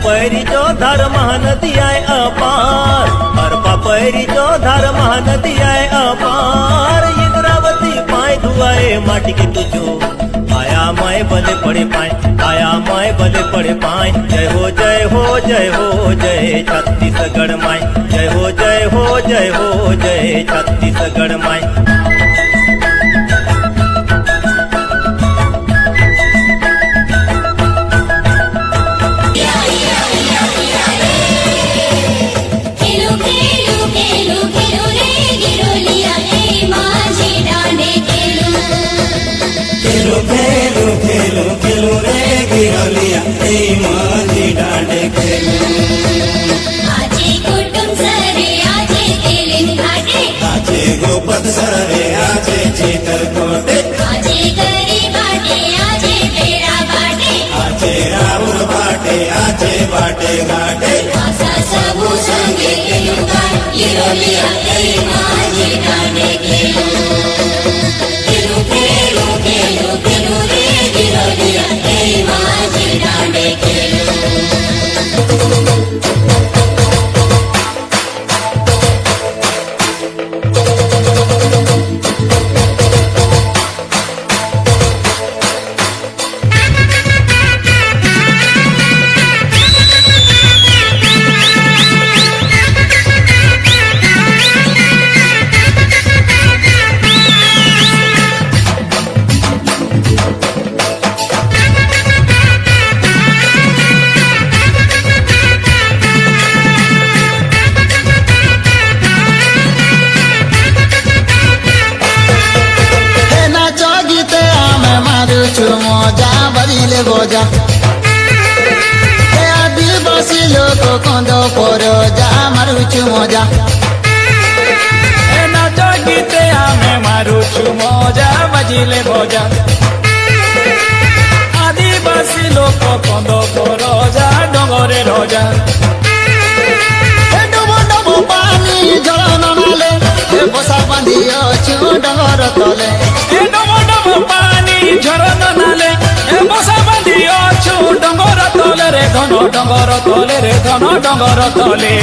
पैरीचो धार महानदी आय अपार, अरपा पैरीचो धार महानदी आय अपार। इंद्रावती पाय धुआए माटी के तुझो, आया मैं बले पड़े पाए, आया मैं बले पड़े पाए। जय हो जय हो जय हो जय छत्तीसगढ़ माई, जय हो जय हो जय हो जय छत्तीसगढ़ माई। सरे आजे चित्रकोटे, आजे गरी बाटे, आजे बेड़ा बाटे, आजे राउर बाटे, आजे बाटे घाटे। आशा सबू संगे केलुका लिरोलिया ए माझी डांडे केलु, केलु केलु केलु केलु रे लिरोलिया ए माझी डांडे केलु। मजा बजिले बोजा आदिवासी लोक कंदो परो जा मारुछु मजा नाच गीते आमे मारुछु मजा बजिले बोजा आदिवासी लोक कंदो परो जा डोंगरे रोजा। डबो डबो पानी झड़ नाले बसा बांधी अछु डंगर तले, डबो डबो पानी झड़ नाले बसा बांधी अछु डंगर तले रे धन डंगर तले रे धन डंगर तले।